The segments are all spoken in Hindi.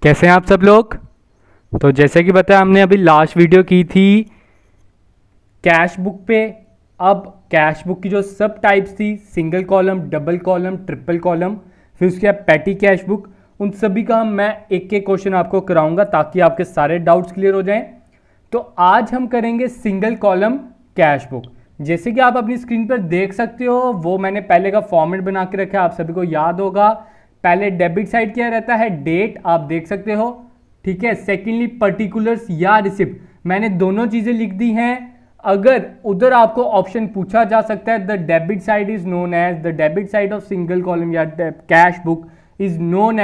कैसे हैं आप सब लोग। तो जैसे कि बताया हमने अभी लास्ट वीडियो की थी कैश बुक पे। अब कैश बुक की जो सब टाइप्स थी, single column, double column, triple column, फिर उसके बाद पैटी कैश बुक, उन सभी का मैं एक एक क्वेश्चन आपको कराऊंगा ताकि आपके सारे डाउट्स क्लियर हो जाएं। तो आज हम करेंगे सिंगल कॉलम कैश बुक। जैसे कि आप अपनी स्क्रीन पर देख सकते हो, वो मैंने पहले का फॉर्मेट बना के रखा है, आप सभी को याद होगा। पहले डेबिट साइड क्या रहता है, डेट आप देख सकते हो, ठीक है। सेकेंडली पर्टिकुलर्स या रिसिप्ट, मैंने दोनों चीजें लिख दी हैं। अगर उधर आपको ऑप्शन पूछा जा सकता है, the debit side is known as the debit side of single column या cash book is known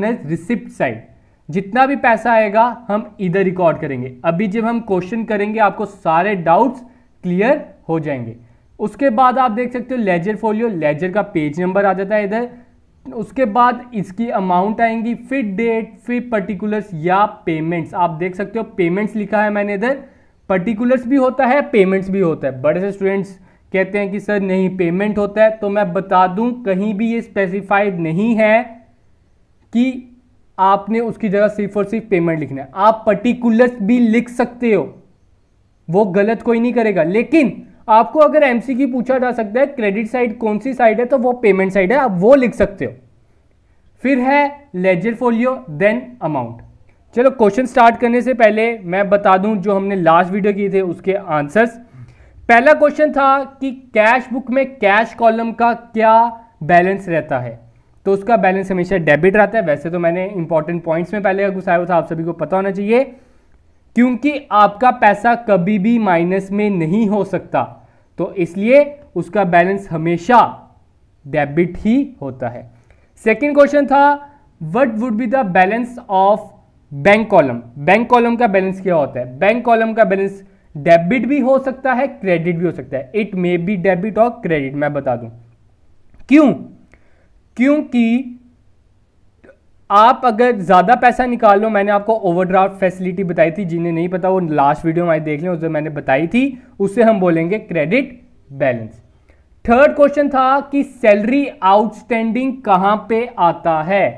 as receipt side. जितना भी पैसा आएगा हम इधर रिकॉर्ड करेंगे। अभी जब हम क्वेश्चन करेंगे आपको सारे डाउट्स क्लियर हो जाएंगे। उसके बाद आप देख सकते हो लेजर फोलियो, लेजर का पेज नंबर आ जाता है इधर। उसके बाद इसकी अमाउंट आएंगी, फिर डेट, फिर पर्टिकुलर्स या पेमेंट्स। आप देख सकते हो पेमेंट्स लिखा है मैंने इधर। पर्टिकुलर्स भी होता है, पेमेंट्स भी होता है। बड़े से स्टूडेंट्स कहते हैं कि सर नहीं पेमेंट होता है, तो मैं बता दूं कहीं भी ये स्पेसिफाइड नहीं है कि आपने उसकी जगह सिर्फ और सिर्फ पेमेंट लिखना है। आप पर्टिकुलर्स भी लिख सकते हो, वो गलत कोई नहीं करेगा। लेकिन आपको अगर एमसीक्यू पूछा जा सकता है क्रेडिट साइड कौन सी साइड है, तो वो पेमेंट साइड है, आप वो लिख सकते हो। फिर है लेजर फोलियो, देन अमाउंट। चलो क्वेश्चन स्टार्ट करने से पहले मैं बता दूं जो हमने लास्ट वीडियो किए थे उसके आंसर्स। पहला क्वेश्चन था कि कैश बुक में कैश कॉलम का क्या बैलेंस रहता है, तो उसका बैलेंस हमेशा डेबिट रहता है। वैसे तो मैंने इंपॉर्टेंट पॉइंट्स में पहले घुसाया हुआ था, आप सभी को पता होना चाहिए, क्योंकि आपका पैसा कभी भी माइनस में नहीं हो सकता, तो इसलिए उसका बैलेंस हमेशा डेबिट ही होता है। सेकंड क्वेश्चन था what would be the balance of bank column. Bank column का बैलेंस क्या होता है? बैंक कॉलम का बैलेंस डेबिट भी हो सकता है, क्रेडिट भी हो सकता है। इट मे बी डेबिट और क्रेडिट। मैं बता दूं क्यों। क्योंकि आप अगर ज्यादा पैसा निकालो, मैंने आपको ओवरड्राफ्ट फैसिलिटी बताई थी, जिन्हें नहीं पता वो लास्ट वीडियो में देख लें, उसमें मैंने बताई थी, उससे हम बोलेंगे क्रेडिट बैलेंस। थर्ड क्वेश्चन था कि सैलरी आउटस्टैंडिंग कहां पे आता है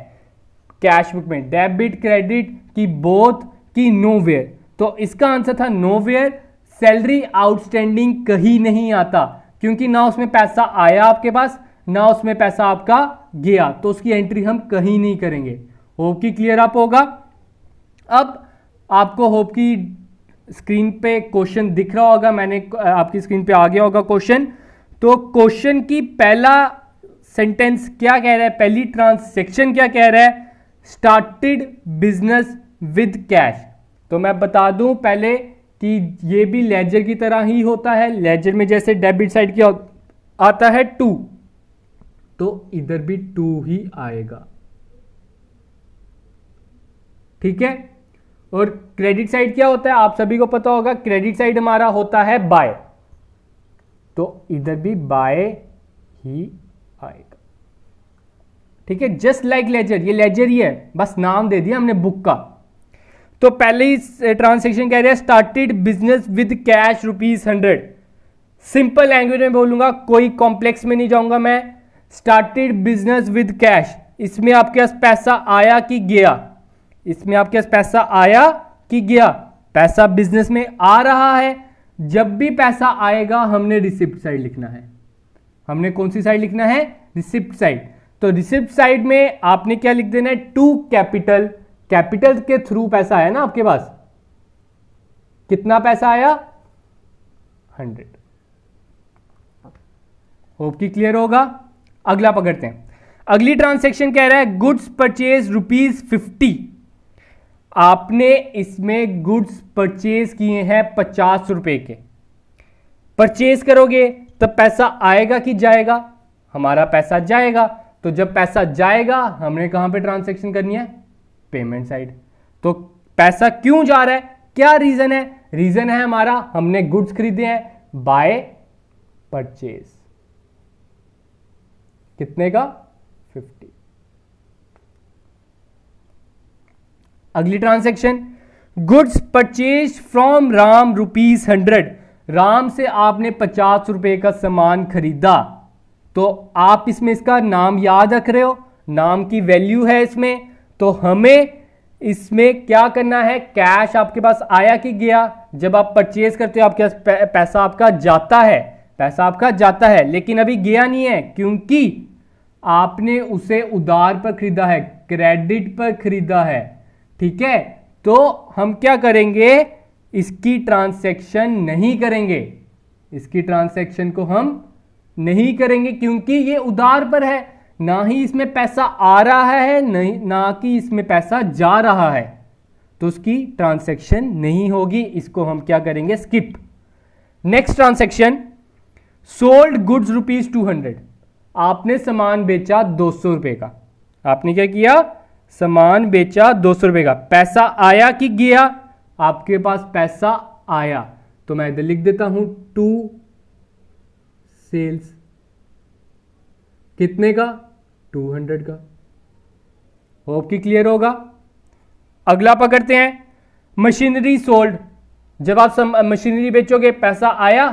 कैश बुक में, डेबिट, क्रेडिट की, बोथ की, नोवेयर। तो इसका आंसर था नोवेयर। सैलरी आउटस्टैंडिंग कहीं नहीं आता, क्योंकि ना उसमें पैसा आया आपके पास, ना उसमें पैसा आपका गया, तो उसकी एंट्री हम कहीं नहीं करेंगे। होप की क्लियर अप होगा। अब आपको होप की स्क्रीन पे क्वेश्चन दिख रहा होगा, मैंने आपकी स्क्रीन पे आ गया होगा क्वेश्चन। तो क्वेश्चन की पहला सेंटेंस क्या कह रहा है, पहली ट्रांसैक्शन क्या कह रहा है, स्टार्टेड बिजनेस विद कैश। तो मैं बता दूं पहले कि ये भी लेजर की तरह ही होता है। लेजर में जैसे डेबिट साइड क्या आता है 2, तो इधर भी 2 ही आएगा, ठीक है। और क्रेडिट साइड क्या होता है आप सभी को पता होगा, क्रेडिट साइड हमारा होता है बाय, तो इधर भी बाय ही आएगा, ठीक है। जस्ट लाइक लेजर, ये लेजर ही है, बस नाम दे दिया हमने बुक का। तो पहले ही ट्रांसैक्शन कह रहे हैं started business with cash ₹100। Simple language में बोलूंगा, कोई कॉम्प्लेक्स में नहीं जाऊंगा मैं। स्टार्टेड बिजनेस विद कैश, इसमें आपके पास पैसा आया कि गया, इसमें आपके पास पैसा आया कि गया, पैसा बिजनेस में आ रहा है। जब भी पैसा आएगा हमने रिसिप्ट साइड लिखना है। हमने कौन सी साइड लिखना है? Receipt side. तो रिसिप्ट साइड में आपने क्या लिख देना है, टू कैपिटल। कैपिटल के थ्रू पैसा आया ना आपके पास, कितना पैसा आया? 100। होप की क्लियर होगा। अगला पकड़ते हैं। अगली ट्रांसैक्शन कह रहा है गुड्स परचेज ₹50। आपने इसमें गुड्स परचेज किए हैं 50 रुपए के। परचेज करोगे तब पैसा आएगा कि जाएगा? हमारा पैसा जाएगा। तो जब पैसा जाएगा हमने कहां पे ट्रांसैक्शन करनी है? Payment side. तो पैसा क्यों जा रहा है, क्या रीजन है? रीजन है हमारा हमने गुड्स खरीदे हैं, बाय परचेज। कितने का? 50। अगली transaction goods purchase from Ram ₹100। Ram से आपने 50 रुपए का सामान खरीदा। तो आप इसमें इसका नाम याद रख रहे हो, नाम की वैल्यू है इसमें, तो हमें इसमें क्या करना है, कैश आपके पास आया कि गया। जब आप परचेज करते हो आपके पास पैसा आपका जाता है, पैसा आपका जाता है, लेकिन अभी गया नहीं है क्योंकि आपने उसे उधार पर खरीदा है, क्रेडिट पर खरीदा है। ठीक है, तो हम क्या करेंगे, इसकी ट्रांसैक्शन नहीं करेंगे, इसकी ट्रांसैक्शन को हम नहीं करेंगे क्योंकि ये उधार पर है, ना ही इसमें पैसा आ रहा है नहीं, ना कि इसमें पैसा जा रहा है, तो उसकी ट्रांसैक्शन नहीं होगी। इसको हम क्या करेंगे, skip. Next transaction, sold goods ₹200। आपने सामान बेचा 200 रुपए का। आपने क्या किया, सामान बेचा 200 रुपए का। पैसा आया कि गया, आपके पास पैसा आया, तो मैं इधर लिख देता हूं टू सेल्स। कितने का, 200 का। होप कि क्लियर होगा। अगला पकड़ते हैं, मशीनरी सोल्ड। जब आप मशीनरी बेचोगे पैसा आया,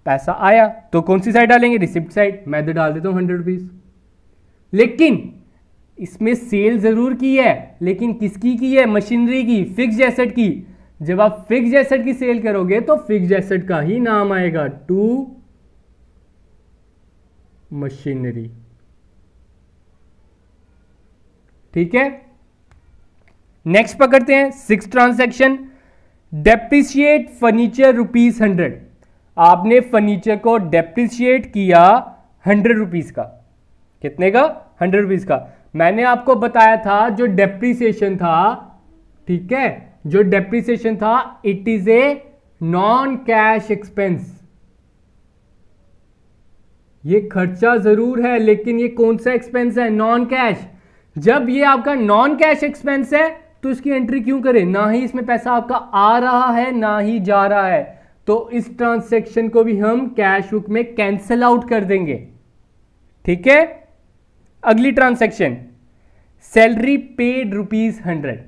पैसा आया तो कौन सी साइड डालेंगे, रिसिप्ट साइड। मैं इधर डाल देता हूं 100 रुपीज। लेकिन इसमें सेल जरूर की है, लेकिन किसकी की है, मशीनरी की, फिक्स्ड एसेट की। जब आप फिक्स्ड एसेट की सेल करोगे तो फिक्स्ड एसेट का ही नाम आएगा, टू मशीनरी। ठीक है, नेक्स्ट पकड़ते हैं 6 ट्रांसैक्शन, डेप्रिशिएट फर्नीचर ₹100। आपने फर्नीचर को डेप्रिशिएट किया 100 रुपीज का। कितने का, 100 रुपीज का। मैंने आपको बताया था जो डेप्रिसिएशन था, ठीक है, जो डेप्रिसिएशन था, it is a non cash expense. ये खर्चा जरूर है लेकिन ये कौन सा एक्सपेंस है, नॉन कैश। जब ये आपका नॉन कैश एक्सपेंस है तो इसकी एंट्री क्यों करें, ना ही इसमें पैसा आपका आ रहा है ना ही जा रहा है, तो इस ट्रांसैक्शन को भी हम कैश बुक में कैंसिल आउट कर देंगे। ठीक है, अगली transaction, salary paid ₹100।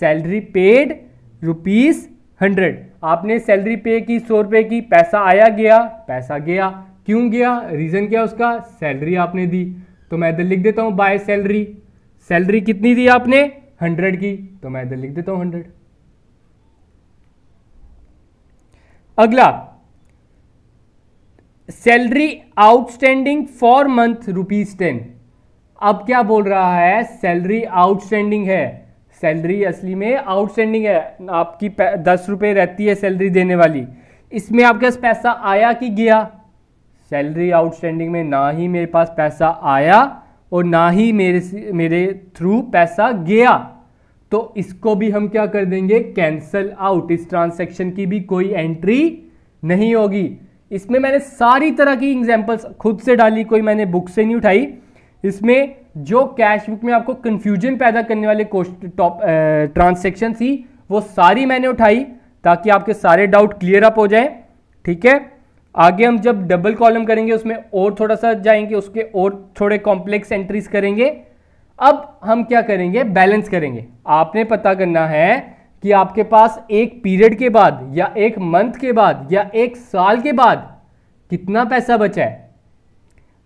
Salary paid ₹100। आपने सैलरी पे की 100 रुपए की, पैसा आया गया, पैसा गया। क्यों गया, रीजन क्या उसका, सैलरी आपने दी। तो मैं इधर लिख देता हूं बाय सैलरी। सैलरी कितनी दी आपने, 100 की, तो मैं इधर लिख देता हूं 100। अगला, सैलरी आउटस्टैंडिंग फॉर मंथ ₹10। अब क्या बोल रहा है, सैलरी आउटस्टैंडिंग है। सैलरी असली में आउटस्टैंडिंग है, आपकी 10 रुपए रहती है सैलरी देने वाली। इसमें आपके पास पैसा आया कि गया, सैलरी आउटस्टैंडिंग में ना ही मेरे पास पैसा आया और ना ही मेरे थ्रू पैसा गया, तो इसको भी हम क्या कर देंगे, कैंसल आउट। इस ट्रांसैक्शन की भी कोई एंट्री नहीं होगी। इसमें मैंने सारी तरह की एग्जांपल्स खुद से डाली, कोई मैंने बुक से नहीं उठाई। इसमें जो कैश बुक में आपको कंफ्यूजन पैदा करने वाले ट्रांसैक्शन थी वो सारी मैंने उठाई ताकि आपके सारे डाउट क्लियर अप हो जाए। ठीक है, आगे हम जब डबल कॉलम करेंगे उसमें और थोड़ा सा जाएंगे, उसके और थोड़े कॉम्प्लेक्स एंट्रीज करेंगे। अब हम क्या करेंगे, बैलेंस करेंगे। आपने पता करना है कि आपके पास एक पीरियड के बाद या एक मंथ के बाद या एक साल के बाद कितना पैसा बचा है।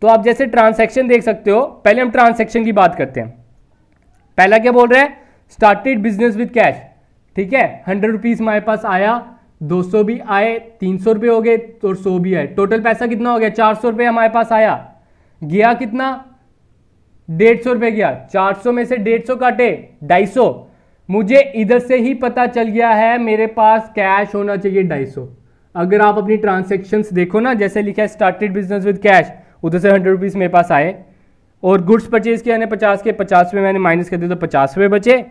तो आप जैसे ट्रांसैक्शन देख सकते हो, पहले हम ट्रांसैक्शन की बात करते हैं। पहला क्या बोल रहा है, स्टार्टेड बिजनेस विद कैश। ठीक है, 100 रुपीज हमारे पास आया, 200 भी आए, 300 रुपये हो गए तो 100 भी आए, टोटल पैसा कितना हो गया, 400 रुपये हमारे पास आया। गया कितना, 150 रुपये गया। 400 में से 150 काटे 250। मुझे इधर से ही पता चल गया है मेरे पास कैश होना चाहिए 250। अगर आप अपनी ट्रांसैक्शंस देखो ना, जैसे लिखा है स्टार्टेड बिजनेस विद कैश, उधर से 100 रुपीज मेरे पास आए और गुड्स परचेज किया मैंने 50 के, 50 में मैंने माइनस कर दिया तो 50 रुपये बचे।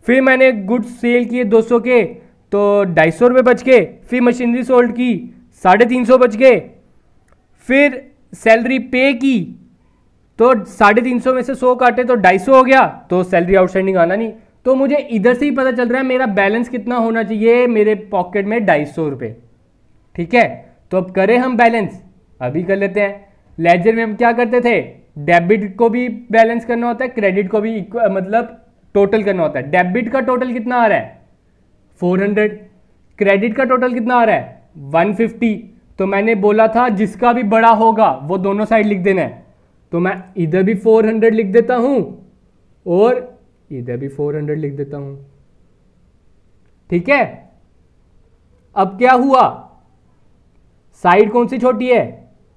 फिर मैंने गुड्स सेल किए 200 के तो 250 रुपये बच गए। फिर मशीनरी सोल्ड की 350 बच गए। फिर सैलरी पे की तो 350 में से 100 काटे तो 250 हो गया, तो सैलरी आउटस्टैंडिंग आना नहीं। तो मुझे इधर से ही पता चल रहा है मेरा बैलेंस कितना होना चाहिए, मेरे पॉकेट में 250 रुपये। ठीक है, तो अब करें हम बैलेंस, अभी कर लेते हैं। लेजर में हम क्या करते थे, डेबिट को भी बैलेंस करना होता है, क्रेडिट को भी मतलब टोटल करना होता है। डेबिट का टोटल कितना आ रहा है 400, क्रेडिट का टोटल कितना आ रहा है 150। तो मैंने बोला था जिसका भी बड़ा होगा वो दोनों साइड लिख देना है, तो मैं इधर भी 400 लिख देता हूं और इधर भी 400 लिख देता हूं। ठीक है, अब क्या हुआ, साइड कौन सी छोटी है,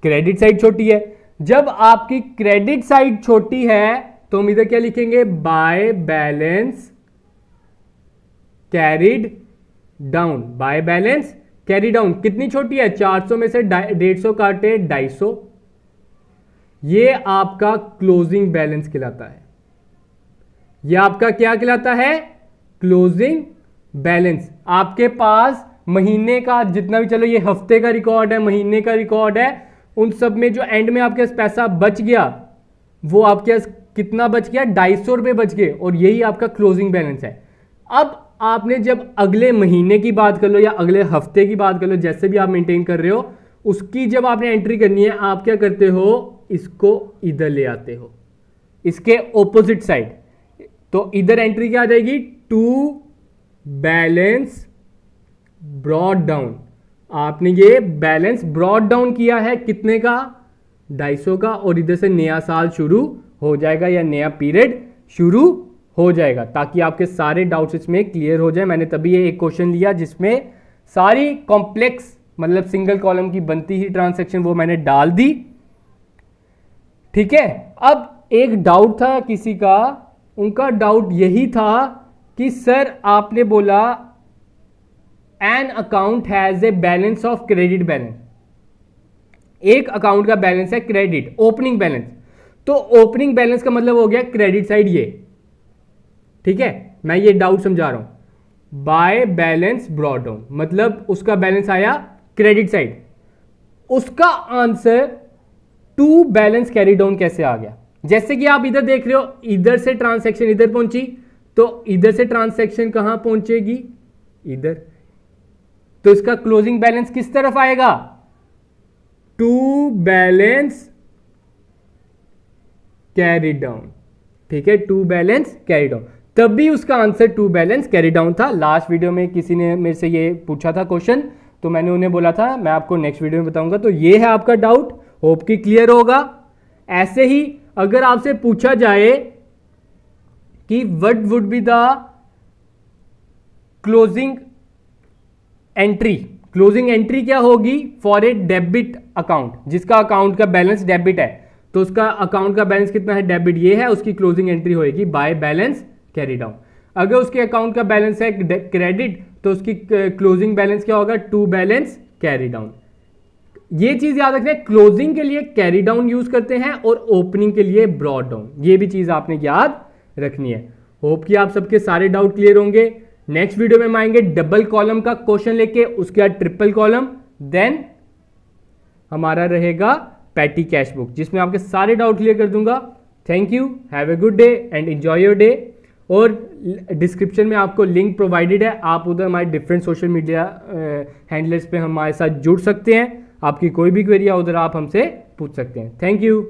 क्रेडिट साइड छोटी है। जब आपकी क्रेडिट साइड छोटी है तो हम इधर क्या लिखेंगे, by balance carried down, by balance carry down. कितनी छोटी है, 400 में से 150 काटे 250, ये आपका क्लोजिंग बैलेंस कहलाता है। ये आपका क्या कहलाता है, क्लोजिंग बैलेंस। आपके पास महीने का जितना भी, चलो ये हफ्ते का रिकॉर्ड है, महीने का रिकॉर्ड है, उन सब में जो एंड में आपके पास पैसा बच गया वो आपके पास कितना बच गया, 250 रुपए बच गए, और यही आपका क्लोजिंग बैलेंस है। अब आपने जब अगले महीने की बात कर लो या अगले हफ्ते की बात कर लो, जैसे भी आप मेंटेन कर रहे हो, उसकी जब आपने एंट्री करनी है, आप क्या करते हो, इसको इधर ले आते हो, इसके ऑपोजिट साइड। तो इधर एंट्री क्या आ जाएगी, टू बैलेंस ब्रॉड डाउन। आपने ये बैलेंस ब्रॉड डाउन किया है कितने का, 250 का, और इधर से नया साल शुरू हो जाएगा या नया पीरियड शुरू हो जाएगा, ताकि आपके सारे डाउट्स इसमें क्लियर हो जाए। मैंने तभी ये एक क्वेश्चन लिया जिसमें सारी कॉम्प्लेक्स मतलब सिंगल कॉलम की बनती ही ट्रांजैक्शन वो मैंने डाल दी। ठीक है, अब एक डाउट था किसी का, उनका डाउट यही था कि सर आपने बोला an account has a balance of credit balance, एक अकाउंट का बैलेंस है क्रेडिट, ओपनिंग बैलेंस, तो ओपनिंग बैलेंस का मतलब हो गया क्रेडिट साइड ये। ठीक है, मैं ये डाउट समझा रहा हूं, बाय बैलेंस ब्रॉट डाउन मतलब उसका बैलेंस आया क्रेडिट साइड, उसका answer to balance carry down कैसे आ गया। जैसे कि आप इधर देख रहे हो, इधर से ट्रांसैक्शन इधर पहुंची, तो इधर से ट्रांसैक्शन कहां पहुंचेगी, इधर, तो इसका क्लोजिंग बैलेंस किस तरफ आएगा, टू बैलेंस कैरी डाउन। ठीक है, टू बैलेंस कैरी डाउन, तब भी उसका answer to balance carry down था। लास्ट वीडियो में किसी ने मेरे से ये पूछा था क्वेश्चन, तो मैंने उन्हें बोला था मैं आपको नेक्स्ट वीडियो में बताऊंगा। तो ये है आपका डाउट, होप कि क्लियर होगा। ऐसे ही अगर आपसे पूछा जाए कि what would be the closing entry, closing entry क्या होगी फॉर ए डेबिट अकाउंट, जिसका अकाउंट का बैलेंस डेबिट है, तो उसका अकाउंट का बैलेंस कितना है, डेबिट ये है, उसकी क्लोजिंग एंट्री होगी बाय बैलेंस कैरी डाउन। अगर उसके अकाउंट का बैलेंस है क्रेडिट, तो उसकी क्लोजिंग बैलेंस क्या होगा, टू बैलेंस कैरी डाउन। ये चीज याद रखना है, क्लोजिंग के लिए कैरी डाउन यूज करते हैं और ओपनिंग के लिए ब्रॉड डाउन, ये भी चीज आपने याद रखनी है। होप कि आप सबके सारे डाउट क्लियर होंगे। नेक्स्ट वीडियो में हम आएंगे डबल कॉलम का क्वेश्चन लेके, उसके बाद ट्रिपल कॉलम, देन हमारा रहेगा पैटी कैश बुक, जिसमें आपके सारे डाउट क्लियर कर दूंगा। Thank you, have a good day and enjoy your day. और डिस्क्रिप्शन में आपको लिंक प्रोवाइडेड है, आप उधर हमारे डिफरेंट सोशल मीडिया हैंडलर्स पे हमारे साथ जुड़ सकते हैं। आपकी कोई भी क्वेरी है उधर आप हमसे पूछ सकते हैं। Thank you.